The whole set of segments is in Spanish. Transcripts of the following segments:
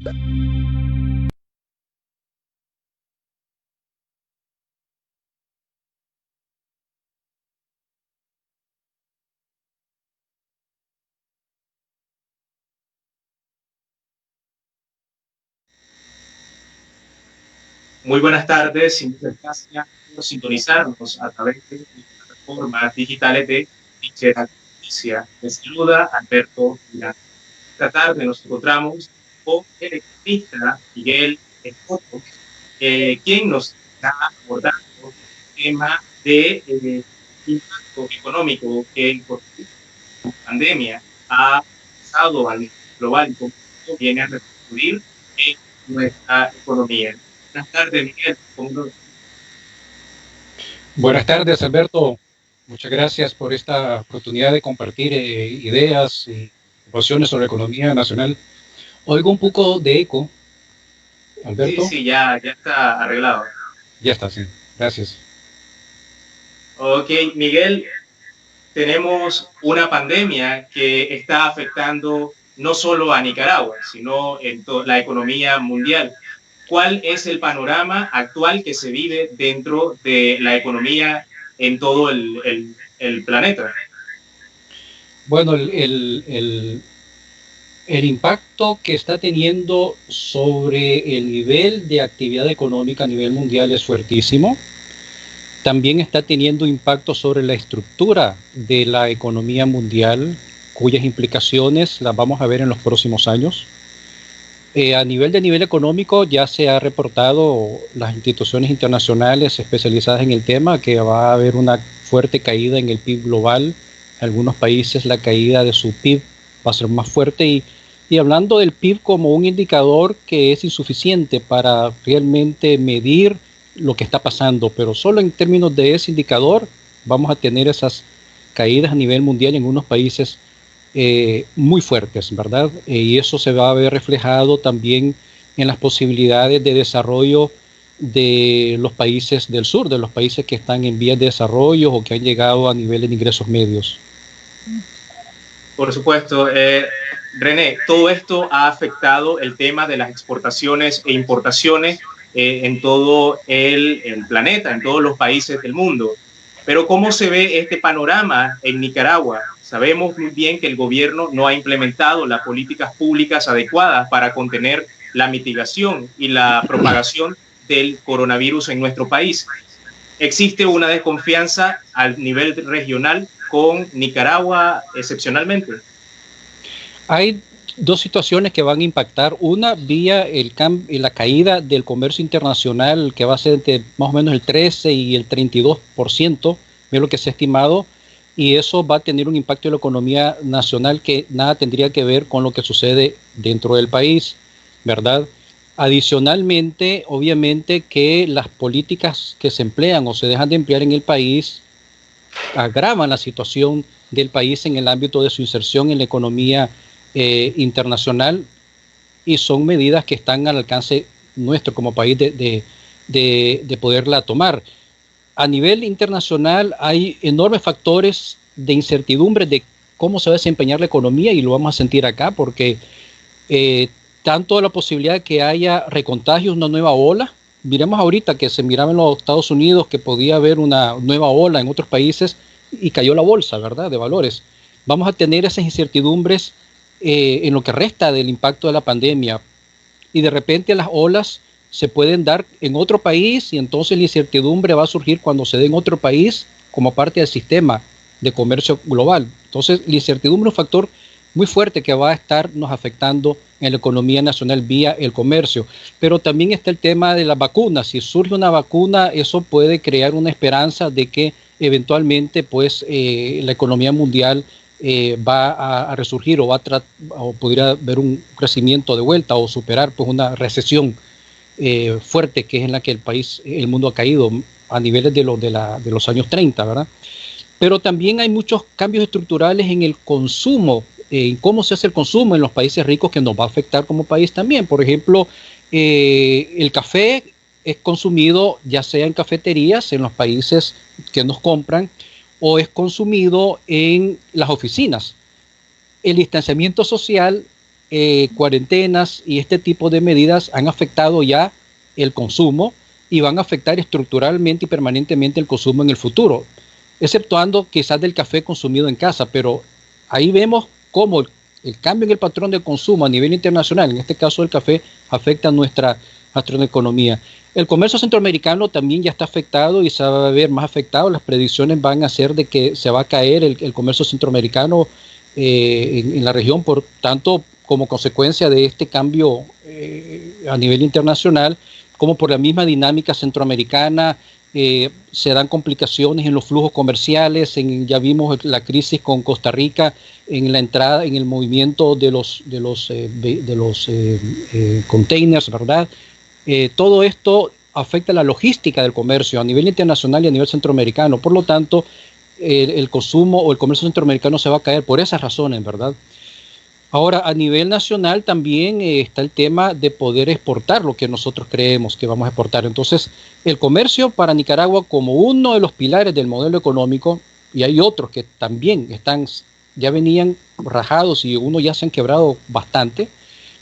Muy buenas tardes y muchas gracias por sintonizarnos a través de las plataformas digitales de Trinchera Noticia. Les saluda Alberto Milán. Esta tarde nos encontramos con el economista Miguel Escoto, quien nos está abordando el tema de impacto económico que por la pandemia ha pasado a nivel global y cómo viene a repercutir en nuestra economía. Buenas tardes, Miguel. Buenas tardes, Alberto. Muchas gracias por esta oportunidad de compartir ideas y informaciones sobre economía nacional. Oigo un poco de eco, Alberto. Sí, ya está arreglado. Ya está, sí. Gracias. Ok, Miguel, tenemos una pandemia que está afectando no solo a Nicaragua, sino en la economía mundial. ¿Cuál es el panorama actual que se vive dentro de la economía en todo el planeta? Bueno, el impacto que está teniendo sobre el nivel de actividad económica a nivel mundial es fuertísimo. También está teniendo impacto sobre la estructura de la economía mundial, cuyas implicaciones las vamos a ver en los próximos años. A nivel económico ya se ha reportado las instituciones internacionales especializadas en el tema que va a haber una fuerte caída en el PIB global. En algunos países la caída de su PIB va a ser más fuerte y hablando del PIB como un indicador que es insuficiente para realmente medir lo que está pasando, pero solo en términos de ese indicador vamos a tener esas caídas a nivel mundial en unos países muy fuertes, ¿verdad? Y eso se va a ver reflejado también en las posibilidades de desarrollo de los países del sur, de los países que están en vías de desarrollo o que han llegado a niveles de ingresos medios. Por supuesto. René, todo esto ha afectado el tema de las exportaciones e importaciones en todo el planeta, en todos los países del mundo. Pero ¿cómo se ve este panorama en Nicaragua? Sabemos muy bien que el gobierno no ha implementado las políticas públicas adecuadas para contener la mitigación y la propagación del coronavirus en nuestro país. Existe una desconfianza al nivel regional con Nicaragua excepcionalmente. Hay dos situaciones que van a impactar. Una vía la caída del comercio internacional, que va a ser entre más o menos el 13 y el 32%, es lo que se ha estimado, y eso va a tener un impacto en la economía nacional que nada tendría que ver con lo que sucede dentro del país, ¿verdad? Adicionalmente, obviamente que las políticas que se emplean o se dejan de emplear en el país agravan la situación del país en el ámbito de su inserción en la economía internacional, y son medidas que están al alcance nuestro como país de poderla tomar. A nivel internacional hay enormes factores de incertidumbre de cómo se va a desempeñar la economía, y lo vamos a sentir acá porque tanto la posibilidad de que haya recontagios, una nueva ola. Miremos ahorita que se miraba en los Estados Unidos que podía haber una nueva ola en otros países y cayó la bolsa, ¿verdad?, de valores. Vamos a tener esas incertidumbres en lo que resta del impacto de la pandemia, y de repente las olas se pueden dar en otro país y entonces la incertidumbre va a surgir cuando se dé en otro país como parte del sistema de comercio global. Entonces la incertidumbre es un factor muy fuerte que va a estarnos afectando en la economía nacional vía el comercio. Pero también está el tema de las vacunas. Si surge una vacuna, eso puede crear una esperanza de que eventualmente pues la economía mundial va a resurgir o podría haber un crecimiento de vuelta o superar pues una recesión fuerte que es en la que el mundo ha caído a niveles de los años 30, ¿verdad? Pero también hay muchos cambios estructurales en el consumo, en cómo se hace el consumo en los países ricos, que nos va a afectar como país también. Por ejemplo, el café es consumido ya sea en cafeterías, en los países que nos compran, o es consumido en las oficinas. El distanciamiento social cuarentenas y este tipo de medidas han afectado ya el consumo y van a afectar estructuralmente y permanentemente el consumo en el futuro, exceptuando quizás del café consumido en casa, pero ahí vemos cómo el cambio en el patrón de consumo a nivel internacional, en este caso el café, afecta a nuestra economía. El comercio centroamericano también ya está afectado y se va a ver más afectado. Las predicciones van a ser de que se va a caer el comercio centroamericano en la región, por tanto, como consecuencia de este cambio a nivel internacional, como por la misma dinámica centroamericana. Se dan complicaciones en los flujos comerciales, ya vimos la crisis con Costa Rica en la entrada, en el movimiento de los containers, ¿verdad? Todo esto afecta la logística del comercio a nivel internacional y a nivel centroamericano. Por lo tanto, el consumo o el comercio centroamericano se va a caer por esas razones, ¿verdad? Ahora, a nivel nacional también está el tema de poder exportar lo que nosotros creemos que vamos a exportar. Entonces, el comercio para Nicaragua como uno de los pilares del modelo económico, y hay otros que también ya venían rajados y unos ya se han quebrado bastante,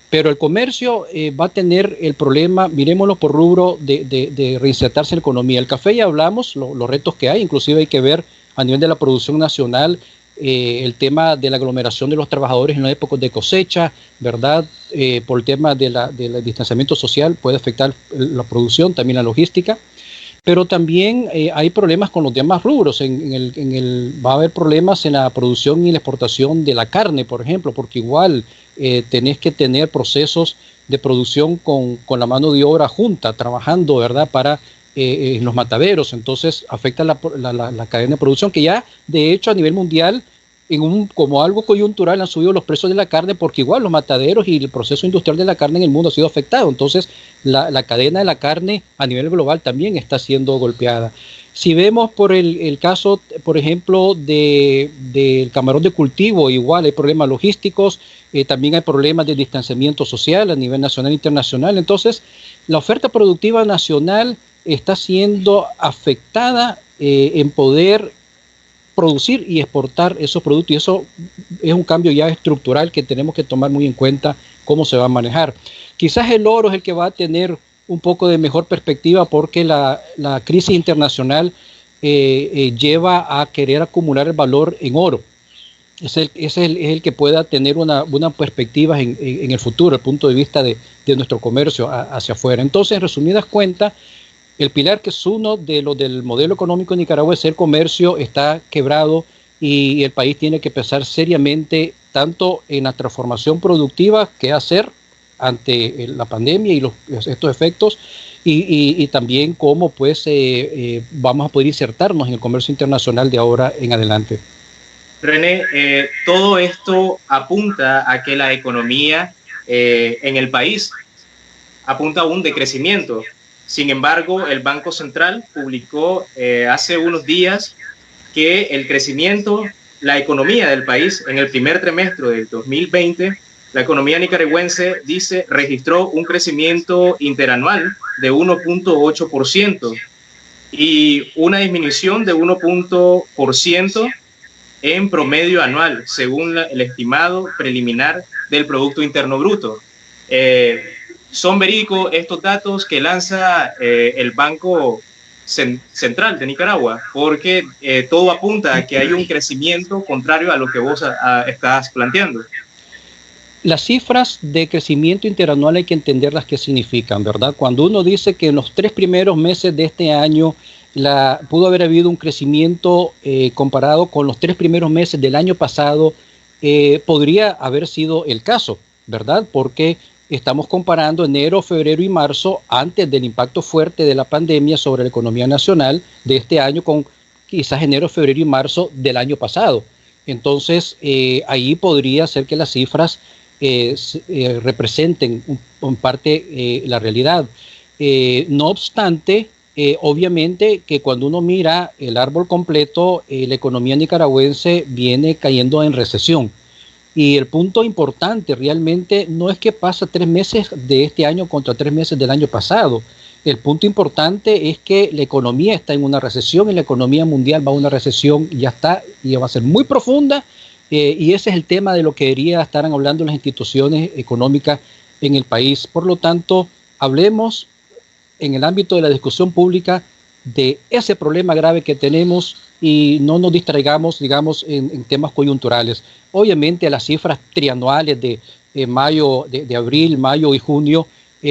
pero el comercio va a tener el problema, miremoslo por rubro, de reinsertarse en la economía. El café ya hablamos, los retos que hay, inclusive hay que ver a nivel de la producción nacional, el tema de la aglomeración de los trabajadores en las épocas de cosecha, ¿verdad? Por el tema del distanciamiento social puede afectar la producción, también la logística, pero también hay problemas con los demás rubros. Va a haber problemas en la producción y la exportación de la carne, por ejemplo, porque igual tenés que tener procesos de producción con la mano de obra junta, trabajando, ¿verdad?, para en los mataderos. Entonces afecta la cadena de producción, que ya de hecho a nivel mundial como algo coyuntural han subido los precios de la carne, porque igual los mataderos y el proceso industrial de la carne en el mundo ha sido afectado. Entonces la cadena de la carne a nivel global también está siendo golpeada. Si vemos por el caso, por ejemplo, del camarón de cultivo, igual hay problemas logísticos, también hay problemas de distanciamiento social a nivel nacional e internacional. Entonces la oferta productiva nacional está siendo afectada en poder producir y exportar esos productos, y eso es un cambio ya estructural que tenemos que tomar muy en cuenta cómo se va a manejar. Quizás el oro es el que va a tener un poco de mejor perspectiva, porque la crisis internacional lleva a querer acumular el valor en oro. Es el que pueda tener una perspectiva en el futuro, el punto de vista de nuestro comercio hacia afuera. Entonces, en resumidas cuentas, el pilar, que es uno de los del modelo económico nicaragüense, el comercio, está quebrado y el país tiene que pensar seriamente tanto en la transformación productiva que hacer ante la pandemia y estos efectos, y también cómo pues vamos a poder insertarnos en el comercio internacional de ahora en adelante. René, todo esto apunta a que la economía en el país apunta a un decrecimiento. Sin embargo, el Banco Central publicó hace unos días que el crecimiento, la economía del país en el primer trimestre del 2020, la economía nicaragüense, dice, registró un crecimiento interanual de 1.8% y una disminución de 1% en promedio anual, según el estimado preliminar del Producto Interno Bruto. Son verídicos estos datos que lanza el Banco Central de Nicaragua, porque todo apunta a que hay un crecimiento contrario a lo que vos estás planteando. Las cifras de crecimiento interanual hay que entenderlas qué significan, ¿verdad? Cuando uno dice que en los 3 primeros meses de este año pudo haber habido un crecimiento comparado con los 3 primeros meses del año pasado, podría haber sido el caso, ¿verdad? Porque estamos comparando enero, febrero y marzo antes del impacto fuerte de la pandemia sobre la economía nacional de este año con quizás enero, febrero y marzo del año pasado. Entonces, ahí podría ser que las cifras representen en parte la realidad. No obstante, obviamente que cuando uno mira el árbol completo, la economía nicaragüense viene cayendo en recesión. Y el punto importante realmente no es que pasa 3 meses de este año contra 3 meses del año pasado. El punto importante es que la economía está en una recesión y la economía mundial va a una recesión, ya está, y va a ser muy profunda Y ese es el tema de lo que debería estar hablando las instituciones económicas en el país. Por lo tanto, hablemos en el ámbito de la discusión pública de ese problema grave que tenemos y no nos distraigamos, digamos, en temas coyunturales. Obviamente las cifras trianuales de mayo, de abril, mayo y junio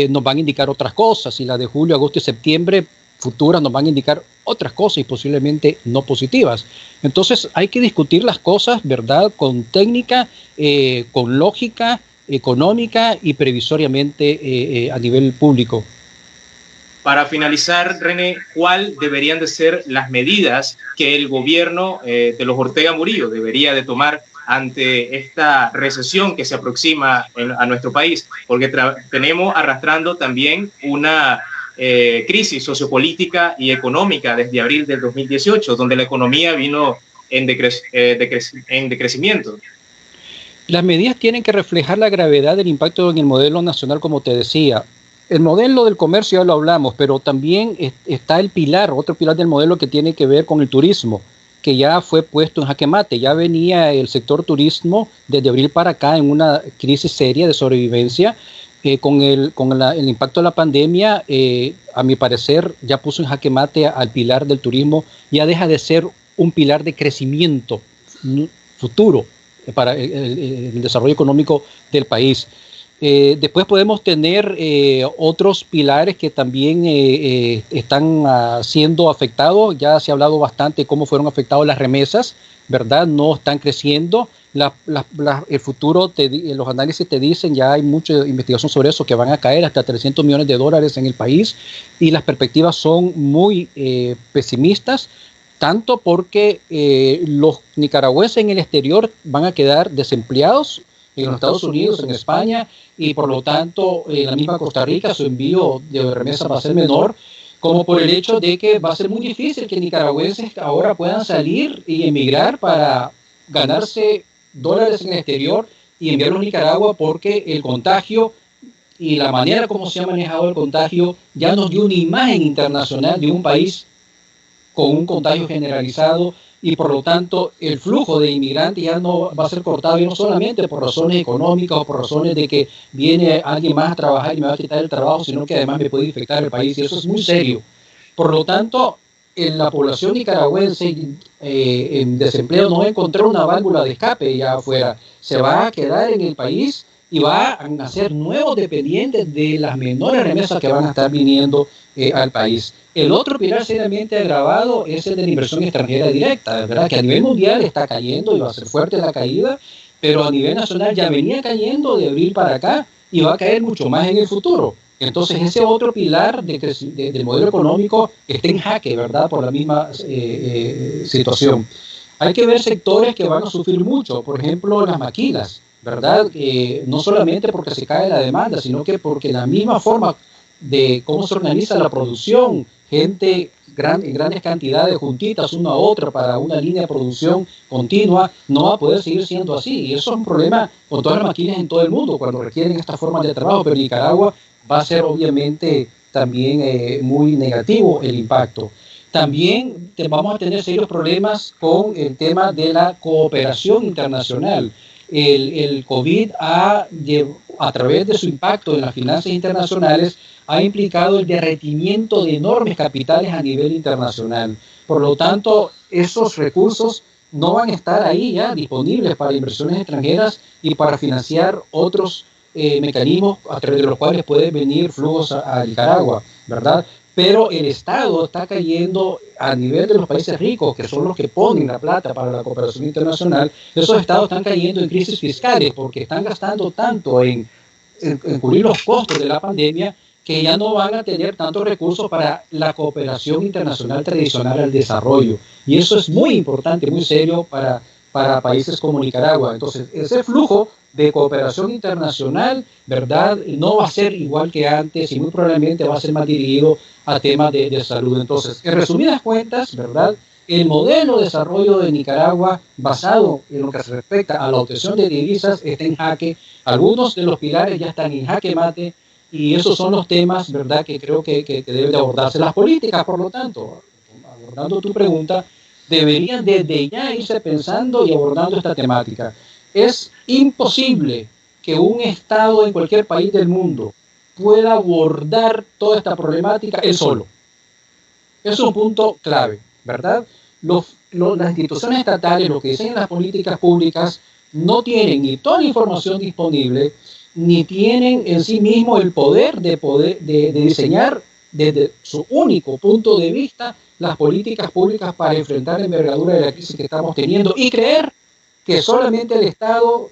nos van a indicar otras cosas, y las de julio, agosto y septiembre futuras nos van a indicar otras cosas y posiblemente no positivas. Entonces hay que discutir las cosas, ¿verdad?, con técnica, con lógica económica y previsoriamente a nivel público. Para finalizar, René, ¿cuál deberían de ser las medidas que el gobierno de los Ortega Murillo debería de tomar ante esta recesión que se aproxima a nuestro país? Porque tenemos arrastrando también una crisis sociopolítica y económica desde abril del 2018, donde la economía vino en decrecimiento. Las medidas tienen que reflejar la gravedad del impacto en el modelo nacional, como te decía. El modelo del comercio ya lo hablamos, pero también está el pilar, otro pilar del modelo que tiene que ver con el turismo, que ya fue puesto en jaque mate. Ya venía el sector turismo desde abril para acá en una crisis seria de sobrevivencia. Con el impacto de la pandemia, a mi parecer, ya puso en jaque mate al pilar del turismo. Ya deja de ser un pilar de crecimiento futuro para el desarrollo económico del país. Después podemos tener otros pilares que también están siendo afectados. Ya se ha hablado bastante de cómo fueron afectados las remesas, ¿verdad? No están creciendo. El futuro, los análisis te dicen, ya hay mucha investigación sobre eso, que van a caer hasta $300 millones en el país, y las perspectivas son muy pesimistas, tanto porque los nicaragüenses en el exterior van a quedar desempleados en los Estados Unidos, en España, y por lo tanto la misma Costa Rica, su envío de remesas va a ser menor, como por el hecho de que va a ser muy difícil que nicaragüenses ahora puedan salir y emigrar para ganarse dólares en el exterior y enviarlos a Nicaragua, porque el contagio y la manera como se ha manejado el contagio ya nos dio una imagen internacional de un país con un contagio generalizado, y por lo tanto el flujo de inmigrantes ya no va a ser cortado, y no solamente por razones económicas o por razones de que viene alguien más a trabajar y me va a quitar el trabajo, sino que además me puede infectar el país, y eso es muy serio. Por lo tanto, en la población nicaragüense en desempleo no va a encontrar una válvula de escape ya afuera, se va a quedar en el país y va a nacer nuevos dependientes de las menores remesas que van a estar viniendo al país. El otro pilar seriamente agravado es el de la inversión extranjera directa, ¿verdad?, que a nivel mundial está cayendo y va a ser fuerte la caída, pero a nivel nacional ya venía cayendo de abril para acá y va a caer mucho más en el futuro. Entonces ese otro pilar del modelo económico está en jaque, ¿verdad?, por la misma situación. Hay que ver sectores que van a sufrir mucho, por ejemplo las maquilas, ¿verdad? No solamente porque se cae la demanda, sino que porque la misma forma de cómo se organiza la producción, gente en grandes cantidades juntitas una a otra para una línea de producción continua, no va a poder seguir siendo así. Y eso es un problema con todas las maquilas en todo el mundo cuando requieren estas formas de trabajo, pero en Nicaragua va a ser obviamente también muy negativo el impacto. También vamos a tener serios problemas con el tema de la cooperación internacional. El COVID a través de su impacto en las finanzas internacionales ha implicado el derretimiento de enormes capitales a nivel internacional. Por lo tanto, esos recursos no van a estar ahí ya disponibles para inversiones extranjeras y para financiar otros mecanismos a través de los cuales pueden venir flujos a Nicaragua, ¿verdad? Pero el Estado está cayendo a nivel de los países ricos, que son los que ponen la plata para la cooperación internacional. Esos estados están cayendo en crisis fiscales porque están gastando tanto en cubrir los costos de la pandemia, que ya no van a tener tantos recursos para la cooperación internacional tradicional al desarrollo. Y eso es muy importante, muy serio para países como Nicaragua. Entonces, ese flujo de cooperación internacional, ¿verdad?, no va a ser igual que antes y muy probablemente va a ser más dirigido a temas de salud. Entonces, en resumidas cuentas, ¿verdad?, el modelo de desarrollo de Nicaragua, basado en lo que se respecta a la obtención de divisas, está en jaque. Algunos de los pilares ya están en jaque mate, y esos son los temas, ¿verdad?, que creo que deben de abordarse. Las políticas, por lo tanto, abordando tu pregunta, deberían desde ya irse pensando y abordando esta temática. Es imposible que un Estado en cualquier país del mundo pueda abordar toda esta problemática él solo. Es un punto clave, ¿verdad? Las instituciones estatales, lo que diseñan las políticas públicas, no tienen ni toda la información disponible, ni tienen en sí mismo el poder de diseñar desde su único punto de vista las políticas públicas para enfrentar la envergadura de la crisis que estamos teniendo y creer que solamente el Estado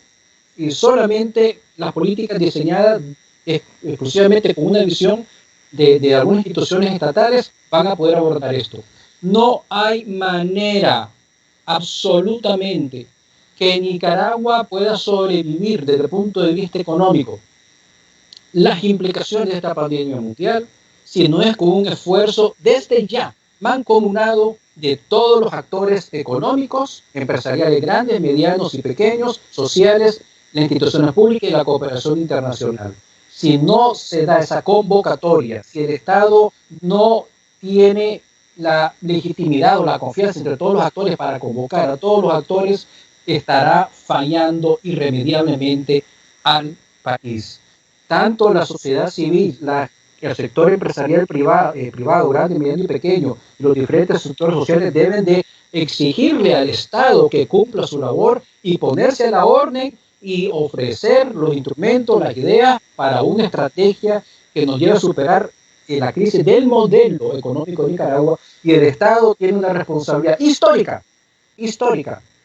y solamente las políticas diseñadas exclusivamente con una visión de algunas instituciones estatales van a poder abordar esto. No hay manera, absolutamente, que Nicaragua pueda sobrevivir desde el punto de vista económico las implicaciones de esta pandemia mundial si no es con un esfuerzo desde ya mancomunado de todos los actores económicos, empresariales grandes, medianos y pequeños, sociales, las instituciones públicas y la cooperación internacional. Si no se da esa convocatoria, si el Estado no tiene la legitimidad o la confianza entre todos los actores para convocar a todos los actores, estará fallando irremediablemente al país. Tanto la sociedad civil, el sector empresarial privado, grande, mediano y pequeño, y los diferentes sectores sociales deben de exigirle al Estado que cumpla su labor y ponerse a la orden y ofrecer los instrumentos, las ideas para una estrategia que nos lleve a superar la crisis del modelo económico de Nicaragua, y el Estado tiene una responsabilidad histórica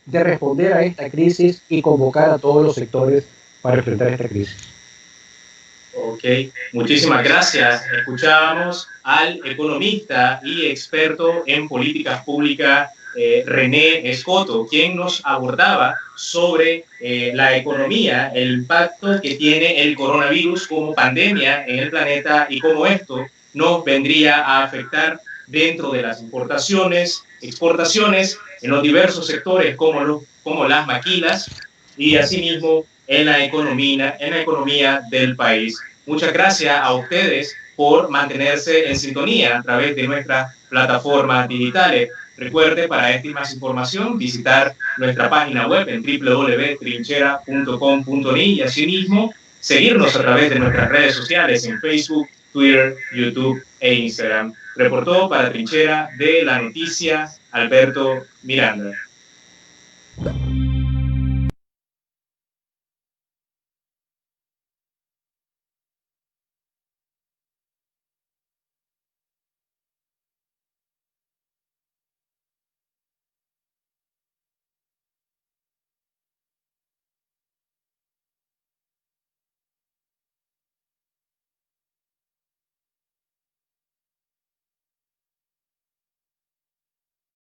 de responder a esta crisis y convocar a todos los sectores para enfrentar esta crisis. Ok, muchísimas gracias. Escuchábamos al economista y experto en políticas públicas, René Escoto, quien nos abordaba sobre la economía, el impacto que tiene el coronavirus como pandemia en el planeta y cómo esto nos vendría a afectar dentro de las importaciones, exportaciones, en los diversos sectores como las maquilas y asimismo en la economía del país. Muchas gracias a ustedes por mantenerse en sintonía a través de nuestras plataformas digitales. Recuerde, para esta y más información, visitar nuestra página web en www.trinchera.com.ni y asimismo seguirnos a través de nuestras redes sociales en Facebook, Twitter, YouTube e Instagram. Reportó para Trinchera de la Noticia, Alberto Miranda.